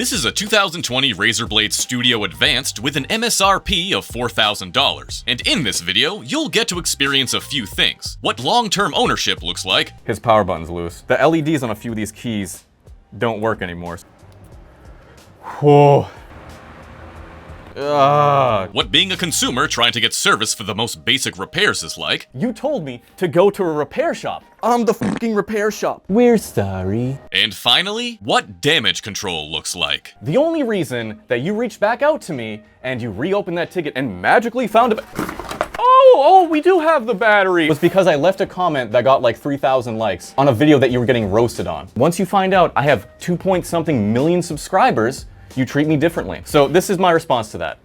This is a 2020 Razer Blade Studio Advanced with an MSRP of $4,000. And in this video, you'll get to experience a few things. What long-term ownership looks like. His power button's loose. The LEDs on a few of these keys don't work anymore. Whoa. What being a consumer trying to get service for the most basic repairs is like. You told me to go to a repair shop. I'm the fucking repair shop. We're sorry. And finally, what damage control looks like. The only reason that you reached back out to me and you reopened that ticket and magically found a Oh, we do have the battery. Was because I left a comment that got like 3,000 likes on a video that you were getting roasted on. Once you find out I have 2-point-something million subscribers, you treat me differently. So this is my response to that.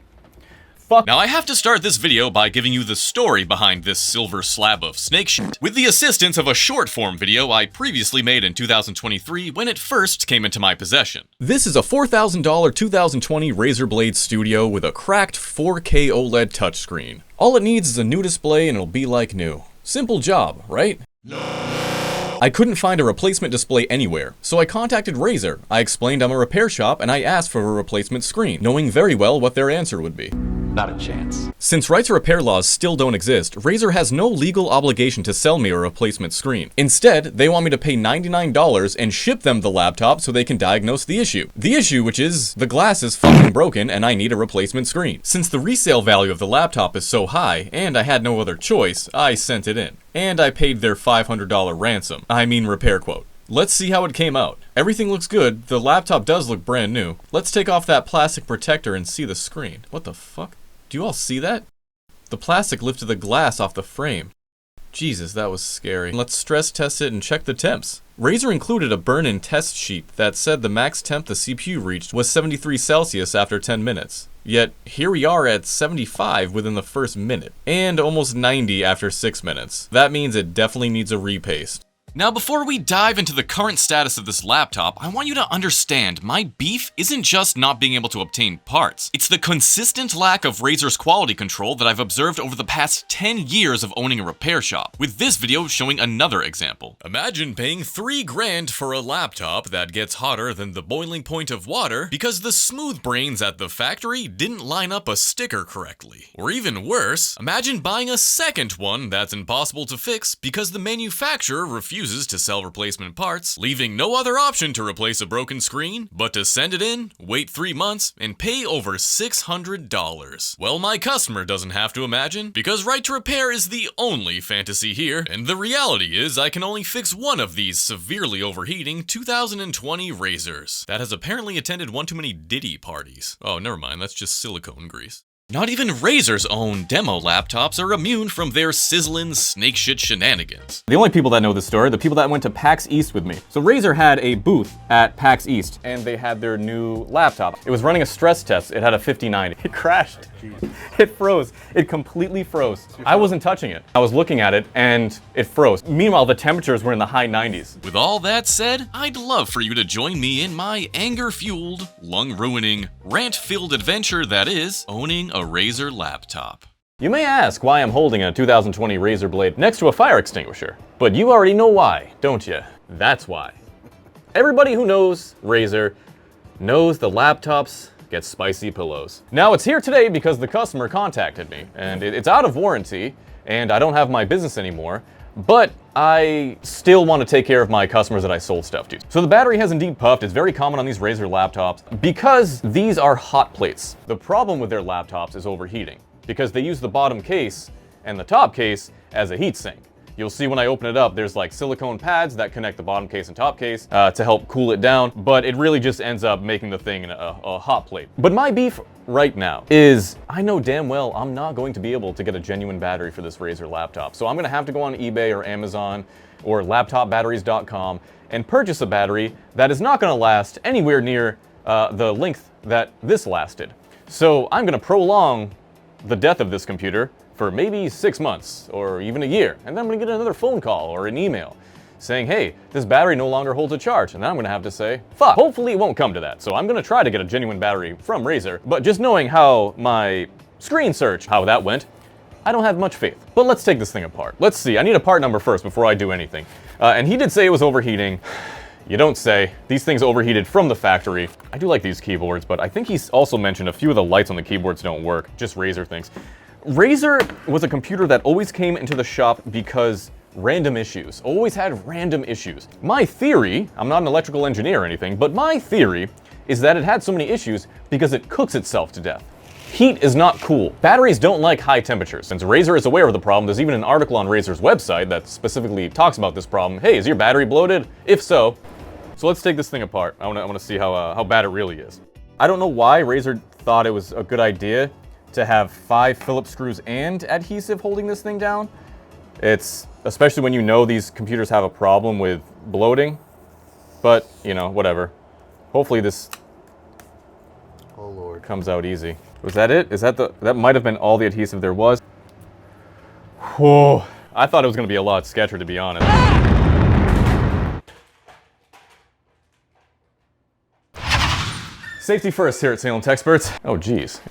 Fuck. Now I have to start this video by giving you the story behind this silver slab of snake shit, with the assistance of a short form video I previously made in 2023 when it first came into my possession. This is a $4,000 2020 Razer Blade Studio with a cracked 4K OLED touchscreen. All it needs is a new display and it'll be like new. Simple job, right? No. I couldn't find a replacement display anywhere, so I contacted Razer. I explained I'm a repair shop and I asked for a replacement screen, knowing very well what their answer would be. Not a chance. Since right to repair laws still don't exist, Razer has no legal obligation to sell me a replacement screen. Instead, they want me to pay $99 and ship them the laptop so they can diagnose the issue. The issue, which is, the glass is fucking broken and I need a replacement screen. Since the resale value of the laptop is so high, and I had no other choice, I sent it in. And I paid their $500 ransom. I mean repair quote. Let's see how it came out. Everything looks good, the laptop does look brand new. Let's take off that plastic protector and see the screen. What the fuck? Do you all see that? The plastic lifted the glass off the frame. Jesus, that was scary. Let's stress test it and check the temps. Razer included a burn-in test sheet that said the max temp the CPU reached was 73 Celsius after 10 minutes. Yet, here we are at 75 within the first minute, and almost 90 after 6 minutes. That means it definitely needs a repaste. Now before we dive into the current status of this laptop, I want you to understand my beef isn't just not being able to obtain parts. It's the consistent lack of Razer's quality control that I've observed over the past 10 years of owning a repair shop, with this video showing another example. Imagine paying $3 grand for a laptop that gets hotter than the boiling point of water because the smooth brains at the factory didn't line up a sticker correctly. Or even worse, imagine buying a second one that's impossible to fix because the manufacturer refuses to sell replacement parts, leaving no other option to replace a broken screen but to send it in, wait 3 months, and pay over $600. Well, my customer doesn't have to imagine, because right to repair is the only fantasy here, and the reality is I can only fix one of these severely overheating 2020 Razers that has apparently attended one too many Diddy parties. Oh, never mind, that's just silicone grease. Not even Razer's own demo laptops are immune from their sizzling snake shit shenanigans. The only people that know this story are the people that went to PAX East with me. So Razer had a booth at PAX East and they had their new laptop. It was running a stress test. It had a 5090. It crashed. It froze. It completely froze. I wasn't touching it. I was looking at it and it froze. Meanwhile, the temperatures were in the high 90s. With all that said, I'd love for you to join me in my anger-fueled, lung-ruining, rant-filled adventure that is owning a Razer laptop. You may ask why I'm holding a 2020 Razer Blade next to a fire extinguisher, but you already know why, don't you? That's why. Everybody who knows Razer knows the laptops get spicy pillows. Now it's here today because the customer contacted me, and it's out of warranty, and I don't have my business anymore, but I still want to take care of my customers that I sold stuff to. So the battery has indeed puffed. It's very common on these Razer laptops because these are hot plates. The problem with their laptops is overheating because they use the bottom case and the top case as a heat sink. You'll see when I open it up, there's like silicone pads that connect the bottom case and top case to help cool it down, but it really just ends up making the thing a hot plate. But my beef right now is I know damn well I'm not going to be able to get a genuine battery for this Razer laptop. So I'm gonna have to go on eBay or Amazon or laptopbatteries.com and purchase a battery that is not gonna last anywhere near the length that this lasted. So I'm gonna prolong the death of this computer for maybe 6 months or even a year. And then I'm gonna get another phone call or an email saying, hey, this battery no longer holds a charge. And then I'm gonna have to say, fuck. Hopefully it won't come to that. So I'm gonna try to get a genuine battery from Razer, but just knowing how my screen search, how that went, I don't have much faith. But let's take this thing apart. Let's see, I need a part number first before I do anything. And he did say it was overheating. You don't say. These things overheated from the factory. I do like these keyboards, but I think he's also mentioned a few of the lights on the keyboards don't work. Just Razer things. Razer was a computer that always came into the shop because random issues. Always had random issues. My theory, I'm not an electrical engineer or anything, but my theory is that it had so many issues because it cooks itself to death. Heat is not cool. Batteries don't like high temperatures. Since Razer is aware of the problem, there's even an article on Razer's website that specifically talks about this problem. Hey, is your battery bloated? If so. So let's take this thing apart. I want to see how bad it really is. I don't know why Razer thought it was a good idea to have 5 Phillips screws and adhesive holding this thing down. It's, especially when you know these computers have a problem with bloating, but, you know, whatever. Hopefully this comes out easy. Was that it? Is that that might have been all the adhesive there was. Whoa, I thought it was gonna be a lot sketchier, to be honest. Safety first here at Salem Techsperts. Oh geez.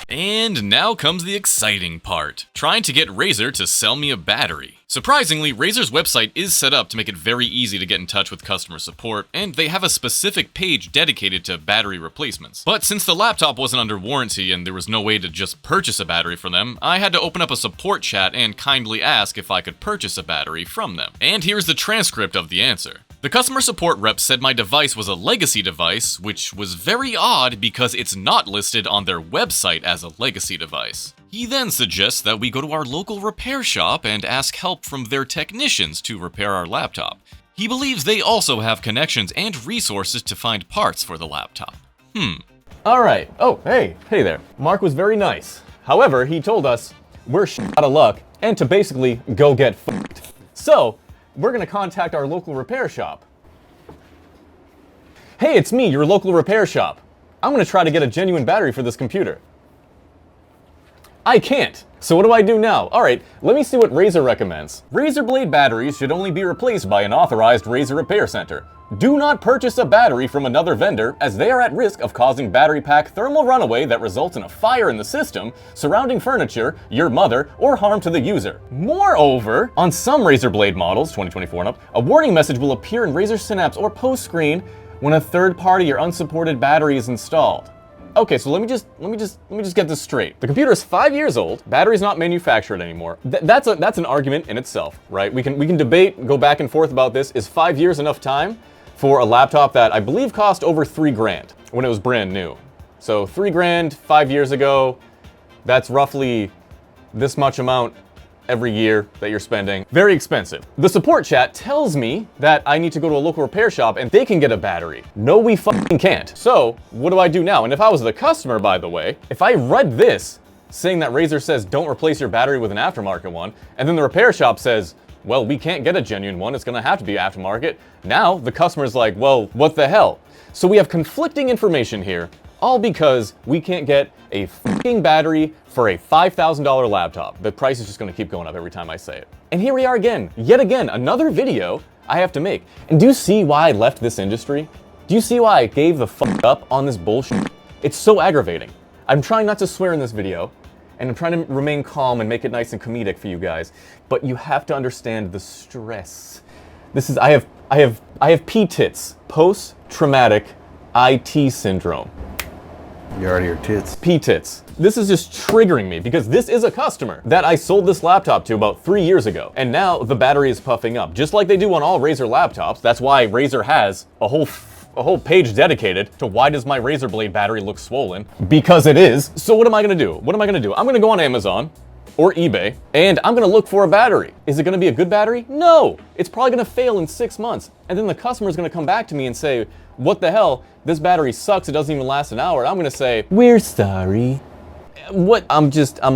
And now comes the exciting part, trying to get Razer to sell me a battery. Surprisingly, Razer's website is set up to make it very easy to get in touch with customer support, and they have a specific page dedicated to battery replacements. But since the laptop wasn't under warranty and there was no way to just purchase a battery from them, I had to open up a support chat and kindly ask if I could purchase a battery from them. And here's the transcript of the answer. The customer support rep said my device was a legacy device, which was very odd because it's not listed on their website as a legacy device. He then suggests that we go to our local repair shop and ask help from their technicians to repair our laptop. He believes they also have connections and resources to find parts for the laptop. Alright. Oh, hey there. Mark was very nice. However, he told us we're out of luck and to basically go get fucked. So, we're gonna contact our local repair shop. Hey, it's me, your local repair shop. I'm gonna try to get a genuine battery for this computer. I can't. So what do I do now? Alright, let me see what Razer recommends. Razer blade batteries should only be replaced by an authorized Razer repair center. Do not purchase a battery from another vendor as they are at risk of causing battery pack thermal runaway that results in a fire in the system, surrounding furniture, your mother, or harm to the user. Moreover, on some Razer blade models, 2024 and up, a warning message will appear in Razer Synapse or post screen when a third party or unsupported battery is installed. Okay, so let me just get this straight. The computer is 5 years old. Battery's not manufactured anymore. That's an argument in itself, right? We can debate, go back and forth about this. Is 5 years enough time for a laptop that I believe cost over $3,000 when it was brand new? So $3,000 5 years ago. That's roughly this much amount every year that you're spending. Very expensive. The support chat tells me that I need to go to a local repair shop and they can get a battery. No, we fucking can't. So what do I do now? And if I was the customer, by the way, if I read this saying that Razer says don't replace your battery with an aftermarket one, and then the repair shop says, well, we can't get a genuine one, it's gonna have to be aftermarket. Now the customer's like, well, what the hell? So we have conflicting information here, all because we can't get a fucking battery for a $5,000 laptop. The price is just gonna keep going up every time I say it. And here we are again, yet again, another video I have to make. And do you see why I left this industry? Do you see why I gave the fuck up on this bullshit? It's so aggravating. I'm trying not to swear in this video, and I'm trying to remain calm and make it nice and comedic for you guys, but you have to understand the stress. This is, I have P-tits, post-traumatic IT syndrome. You're out of your tits. P-tits. This is just triggering me because this is a customer that I sold this laptop to about 3 years ago. And now the battery is puffing up, just like they do on all Razer laptops. That's why Razer has a whole page dedicated to why does my Razer blade battery look swollen? Because it is. So what am I gonna do? What am I gonna do? I'm gonna go on Amazon or eBay and I'm gonna look for a battery. Is it gonna be a good battery? No, it's probably gonna fail in 6 months. And then the customer's gonna come back to me and say, what the hell? This battery sucks, it doesn't even last an hour. I'm gonna say, we're sorry. What? I'm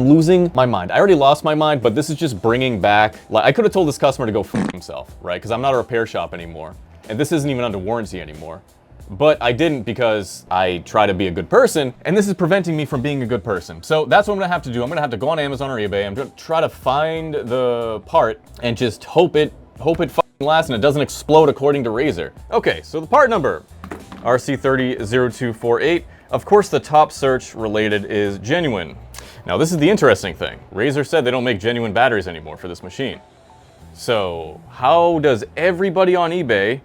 losing my mind. I already lost my mind, but this is just bringing back, like, I could have told this customer to go f himself, right? Because I'm not a repair shop anymore. And this isn't even under warranty anymore. But I didn't because I try to be a good person, and this is preventing me from being a good person. So that's what I'm gonna have to do. I'm gonna have to go on Amazon or eBay. I'm gonna try to find the part and just hope it fucking lasts and it doesn't explode according to Razer. Okay, so the part number, RC300248. Of course, the top search related is genuine. Now, this is the interesting thing. Razer said they don't make genuine batteries anymore for this machine. So, how does everybody on eBay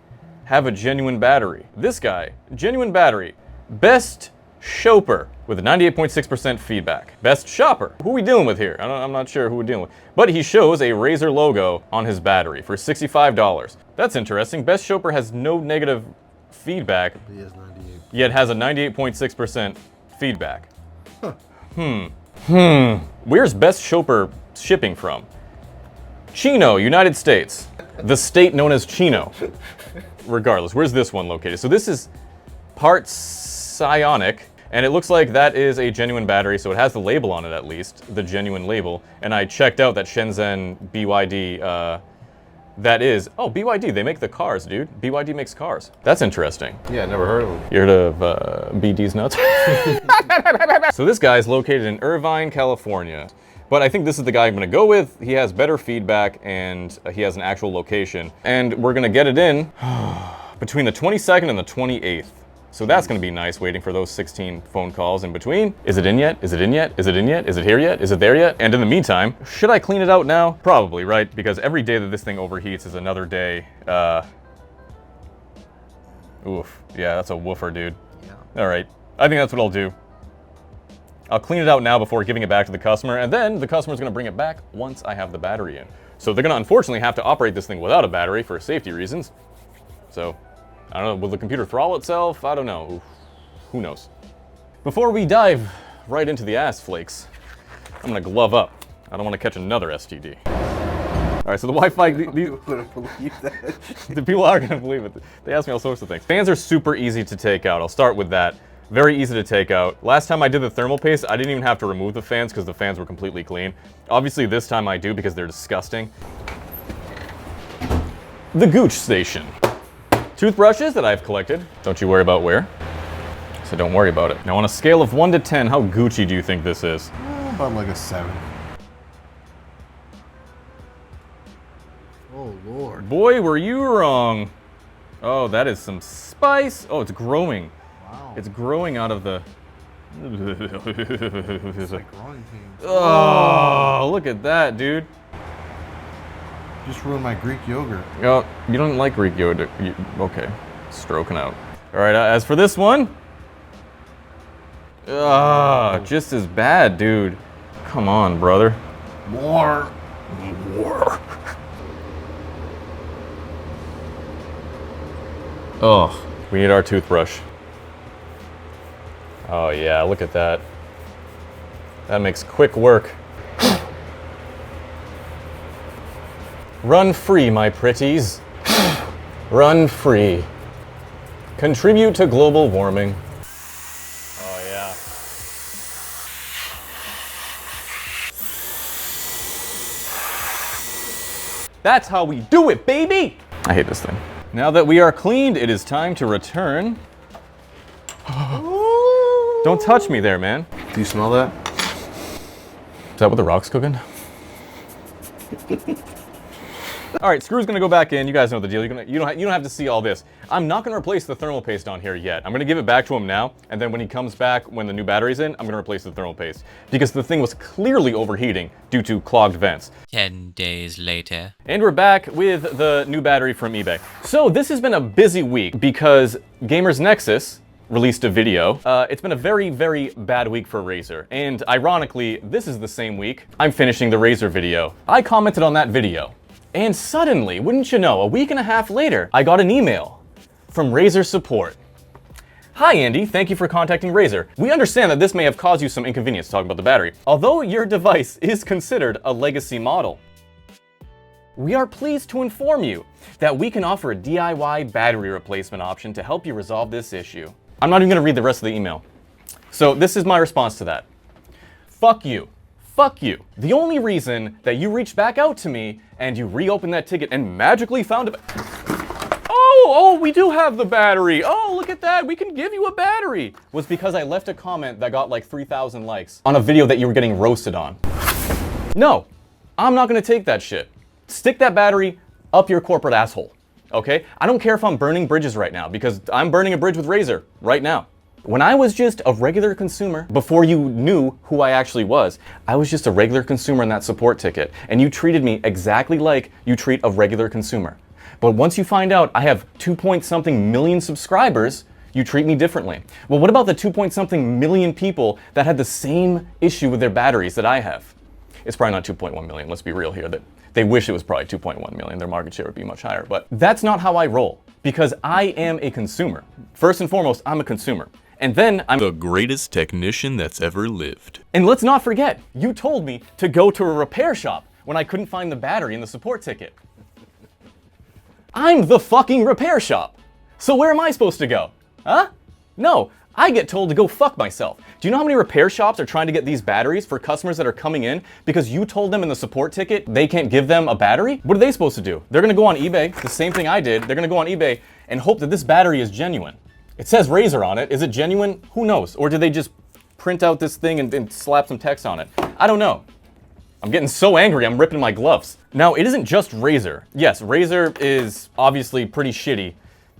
have a genuine battery? This guy, genuine battery, best shopper with a 98.6% feedback. Best shopper. Who are we dealing with here? I'm not sure who we're dealing with. But he shows a Razer logo on his battery for $65. That's interesting. Best shopper has no negative feedback, He has 98. yet has a 98.6% feedback. Where's Best Shopper shipping from? Chino, United States. The state known as Chino. Regardless, where's this one located? So this is part psionic, and it looks like that is a genuine battery, so it has the label on it at least, the genuine label. And I checked out that Shenzhen BYD, that is, oh, BYD, they make the cars, dude. BYD makes cars. That's interesting. Yeah, never heard of him. You heard of BD's nuts? So this guy's located in Irvine, California. But I think this is the guy I'm gonna go with. He has better feedback and he has an actual location. And we're gonna get it in between the 22nd and the 28th. So that's gonna be nice, waiting for those 16 phone calls in between. Is it in yet? Is it in yet? Is it in yet? Is it here yet? Is it there yet? And in the meantime, should I clean it out now? Probably, right? Because every day that this thing overheats is another day. Oof. Yeah, that's a woofer, dude. Yeah. All right. I think that's what I'll do. I'll clean it out now before giving it back to the customer, and then the customer's gonna bring it back once I have the battery in. So they're gonna unfortunately have to operate this thing without a battery for safety reasons. So, I don't know, will the computer throttle itself? I don't know. Oof. Who knows? Before we dive right into the ass flakes, I'm gonna glove up. I don't wanna catch another STD. All right, so the Wi-Fi, the people are gonna believe it. They ask me all sorts of things. Fans are super easy to take out. I'll start with that. Very easy to take out. Last time I did the thermal paste, I didn't even have to remove the fans because the fans were completely clean. Obviously this time I do because they're disgusting. The Gooch Station. Toothbrushes that I've collected. Don't you worry about where. So don't worry about it. Now on a scale of 1 to 10, how Gucci do you think this is? About like a 7. Oh, Lord. Boy, were you wrong. Oh, that is some spice. Oh, it's growing. Wow. It's growing out of the... It's like growing pains. Oh, look at that, dude. Just ruined my Greek yogurt. Oh, you don't like Greek yogurt. Okay, stroking out. All right, as for this one... just as bad, dude. Come on, brother. More. Oh, we need our toothbrush. Oh yeah, look at that. That makes quick work. Run free, my pretties. Run free. Contribute to global warming. Oh yeah. That's how we do it, baby! I hate this thing. Now that we are cleaned, it is time to return. Don't touch me there, man. Do you smell that? Is that what the Rock's cooking? All right, screw's gonna go back in. You guys know the deal. You don't have to see all this. I'm not gonna replace the thermal paste on here yet. I'm gonna give it back to him now, and then when he comes back, when the new battery's in, I'm gonna replace the thermal paste because the thing was clearly overheating due to clogged vents. 10 days later. And we're back with the new battery from eBay. So this has been a busy week because Gamers Nexus released a video. It's been a very, very bad week for Razer. And ironically, this is the same week I'm finishing the Razer video. I commented on that video. And suddenly, wouldn't you know, a week and a half later, I got an email from Razer support. Hi Andy, thank you for contacting Razer. We understand that this may have caused you some inconvenience talking about the battery. Although your device is considered a legacy model, we are pleased to inform you that we can offer a DIY battery replacement option to help you resolve this issue. I'm not even gonna read the rest of the email. So this is my response to that. Fuck you. Fuck you. The only reason that you reached back out to me and you reopened that ticket and magically found a Oh, we do have the battery. Oh, look at that. We can give you a battery. Was because I left a comment that got like 3,000 likes on a video that you were getting roasted on. No, I'm not gonna take that shit. Stick that battery up your corporate asshole, okay? I don't care if I'm burning bridges right now because I'm burning a bridge with Razer right now. When I was just a regular consumer, before you knew who I actually was, I was just a regular consumer in that support ticket, and you treated me exactly like you treat a regular consumer. But once you find out I have 2-point-something million subscribers, you treat me differently. Well, what about the 2-point-something million people that had the same issue with their batteries that I have? It's probably not 2.1 million, let's be real here. That they wish it was probably 2.1 million, their market share would be much higher. But that's not how I roll, because I am a consumer. First and foremost, I'm a consumer. And then I'm the greatest technician that's ever lived. And let's not forget, you told me to go to a repair shop when I couldn't find the battery in the support ticket. I'm the fucking repair shop. So where am I supposed to go? Huh? No, I get told to go fuck myself. Do you know how many repair shops are trying to get these batteries for customers that are coming in because you told them in the support ticket they can't give them a battery? What are they supposed to do? They're gonna go on eBay, the same thing I did. They're gonna go on eBay and hope that this battery is genuine. It says Razer on it. Is it genuine? Who knows? Or did they just print out this thing and slap some text on it? I don't know. I'm getting so angry, I'm ripping my gloves. Now, it isn't just Razer. Yes, Razer is obviously pretty shitty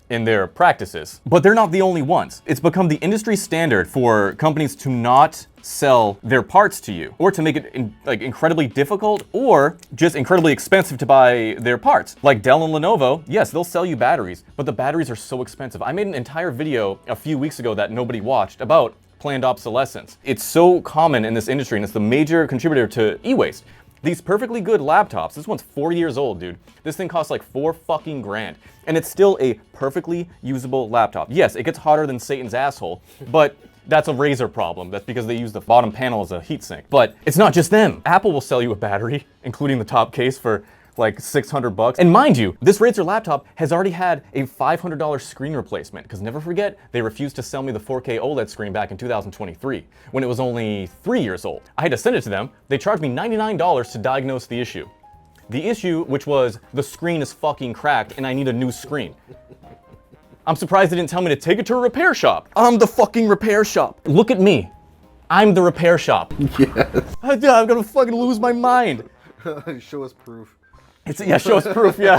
in their practices, but they're not the only ones. It's become the industry standard for companies to not sell their parts to you, or to make it incredibly difficult or just incredibly expensive to buy their parts. Like Dell and Lenovo, yes, they'll sell you batteries, but the batteries are so expensive. I made an entire video a few weeks ago that nobody watched about planned obsolescence. It's so common in this industry, and it's the major contributor to e-waste. These perfectly good laptops, this one's 4 years old, dude. This thing costs like $4 fucking grand, and it's still a perfectly usable laptop. Yes, it gets hotter than Satan's asshole, but that's a Razer problem. That's because they use the bottom panel as a heatsink. But it's not just them. Apple will sell you a battery, including the top case, for like $600. And mind you, this Razer laptop has already had a $500 screen replacement, because never forget, they refused to sell me the 4K OLED screen back in 2023, when it was only 3 years old. I had to send it to them. They charged me $99 to diagnose the issue. The issue, which was the screen is fucking cracked and I need a new screen. I'm surprised they didn't tell me to take it to a repair shop. I'm the fucking repair shop. Look at me. I'm the repair shop. Yes. I'm gonna fucking lose my mind. Show us proof. Yeah, show us proof, yeah.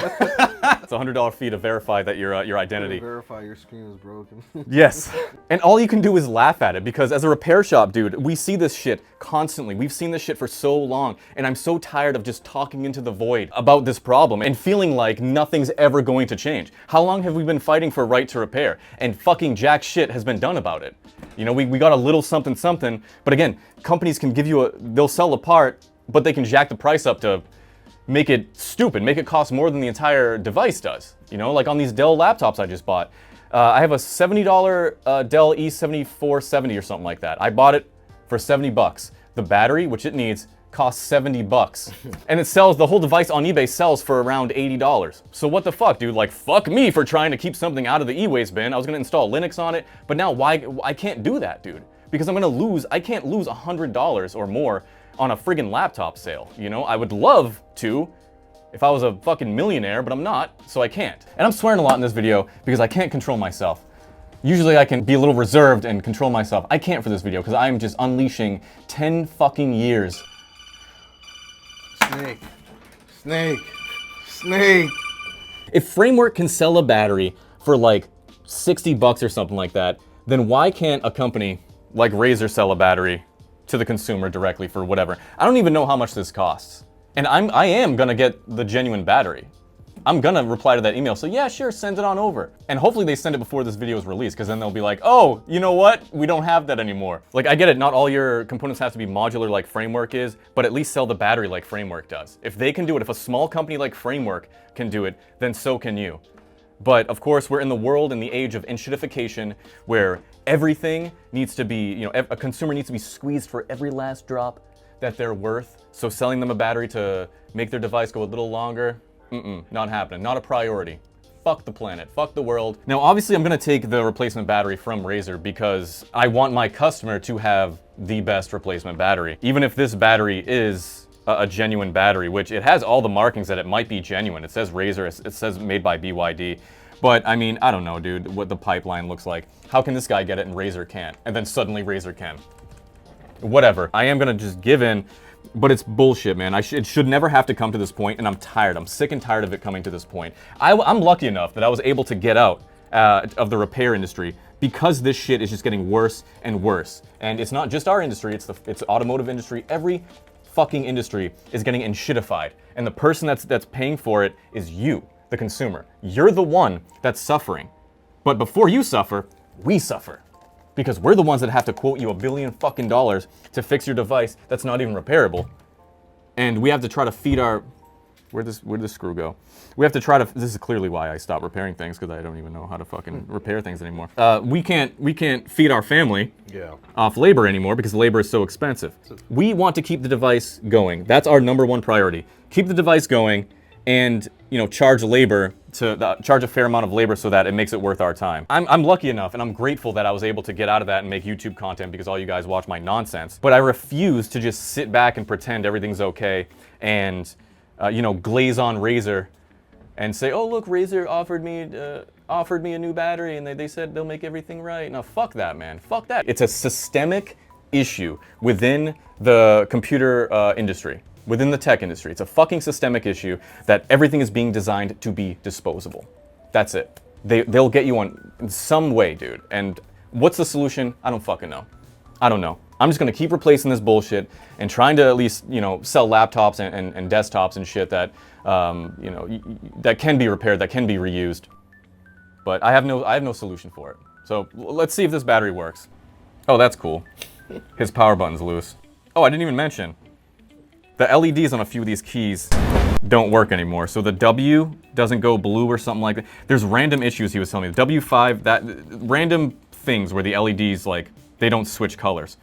It's a $100 fee to verify that your identity. Verify your screen is broken. Yes. And all you can do is laugh at it, because as a repair shop, dude, we see this shit constantly. We've seen this shit for so long, and I'm so tired of just talking into the void about this problem and feeling like nothing's ever going to change. How long have we been fighting for right to repair? And fucking jack shit has been done about it. You know, we got a little something something, but again, companies can give you they'll sell a part, but they can jack the price up to make it stupid, make it cost more than the entire device does. You know, like on these Dell laptops I just bought. I have a $70 Dell E7470 or something like that. I bought it for 70 bucks. The battery, which it needs, costs 70 bucks. And it sells, the whole device on eBay sells for around $80. So what the fuck, dude? Like, fuck me for trying to keep something out of the e-waste bin. I was gonna install Linux on it, but now I can't do that, dude. Because I can't lose $100 or more on a friggin' laptop sale, you know? I would love to if I was a fucking millionaire, but I'm not, so I can't. And I'm swearing a lot in this video because I can't control myself. Usually I can be a little reserved and control myself. I can't for this video because I'm just unleashing 10 fucking years. Snake. Snake. Snake. If Framework can sell a battery for like 60 bucks or something like that, then why can't a company like Razer sell a battery to the consumer directly for whatever? I don't even know how much this costs. And I am gonna get the genuine battery. I'm gonna reply to that email, so yeah, sure, send it on over. And hopefully they send it before this video is released, because then they'll be like, oh, you know what? We don't have that anymore. Like, I get it, not all your components have to be modular like Framework is, but at least sell the battery like Framework does. If they can do it, if a small company like Framework can do it, then so can you. But of course, we're in the world, in the age of enshittification, where everything needs to be, you know, a consumer needs to be squeezed for every last drop that they're worth. So selling them a battery to make their device go a little longer, not happening, not a priority. Fuck the planet, fuck the world. Now, obviously I'm gonna take the replacement battery from Razer because I want my customer to have the best replacement battery. Even if this battery is a genuine battery, which it has all the markings that it might be genuine. It says Razer, it says made by BYD. But I mean, I don't know, dude, what the pipeline looks like. How can this guy get it and Razer can't? And then suddenly Razer can. Whatever. I am gonna just give in, but it's bullshit, man. It should never have to come to this point, and I'm tired. I'm sick and tired of it coming to this point. I'm lucky enough that I was able to get out of the repair industry because this shit is just getting worse and worse. And it's not just our industry, it's the automotive industry. Every fucking industry is getting enshittified. And the person that's paying for it is you, the consumer. You're the one that's suffering. But before you suffer, we suffer. Because we're the ones that have to quote you $1 billion fucking dollars to fix your device that's not even repairable. And we have to try to feed our... Where'd this screw go? We have to try to... This is clearly why I stopped repairing things, because I don't even know how to fucking repair things anymore. We can't feed our family off labor anymore because labor is so expensive. We want to keep the device going. That's our #1 priority. Keep the device going and, you know, charge a fair amount of labor so that it makes it worth our time. I'm lucky enough and I'm grateful that I was able to get out of that and make YouTube content because all you guys watch my nonsense. But I refuse to just sit back and pretend everything's okay and, you know, glaze on Razer and say, oh look, Razer offered me a new battery and they said they'll make everything right. No, fuck that, man. Fuck that. It's a systemic issue within the computer industry. Within the tech industry. It's a fucking systemic issue that everything is being designed to be disposable. That's it. They'll get you on in some way, dude. And what's the solution? I don't fucking know. I don't know. I'm just gonna keep replacing this bullshit and trying to at least, you know, sell laptops and desktops and shit that, you know, that can be repaired, that can be reused. But I have no solution for it. So let's see if this battery works. Oh, that's cool. His power button's loose. Oh, I didn't even mention. The LEDs on a few of these keys don't work anymore. So the W doesn't go blue or something like that. There's random issues he was telling me. The W5, that random things where the LEDs, like, they don't switch colors.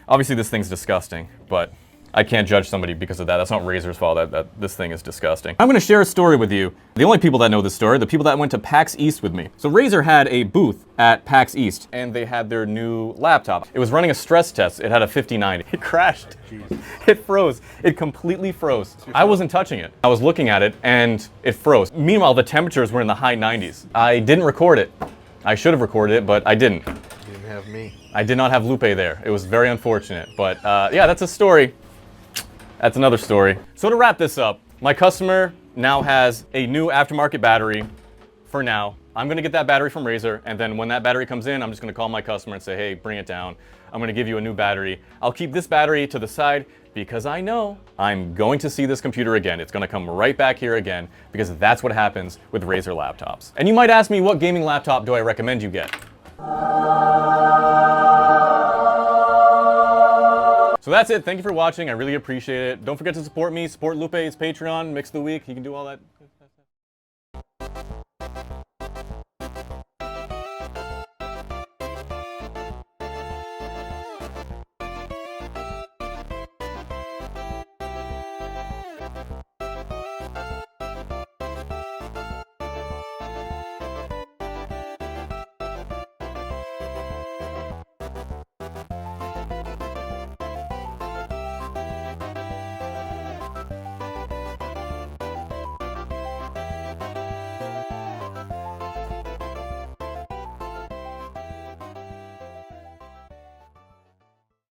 Obviously this thing's disgusting, but I can't judge somebody because of that. That's not Razer's fault that this thing is disgusting. I'm gonna share a story with you. The only people that know this story are the people that went to PAX East with me. So Razer had a booth at PAX East and they had their new laptop. It was running a stress test. It had a 59. It crashed. Jeez. It froze. It completely froze. I wasn't touching it. I was looking at it and it froze. Meanwhile, the temperatures were in the high 90s. I didn't record it. I should have recorded it, but I didn't. You didn't have me. I did not have Lupe there. It was very unfortunate, but yeah, that's a story. That's another story. So to wrap this up, my customer now has a new aftermarket battery for now. I'm gonna get that battery from Razer, and then when that battery comes in, I'm just gonna call my customer and say, hey, bring it down. I'm gonna give you a new battery. I'll keep this battery to the side because I know I'm going to see this computer again. It's gonna come right back here again because that's what happens with Razer laptops. And you might ask me, what gaming laptop do I recommend you get? So that's it. Thank you for watching. I really appreciate it. Don't forget to support me, support Lupe's Patreon, Mix of the Week. He can do all that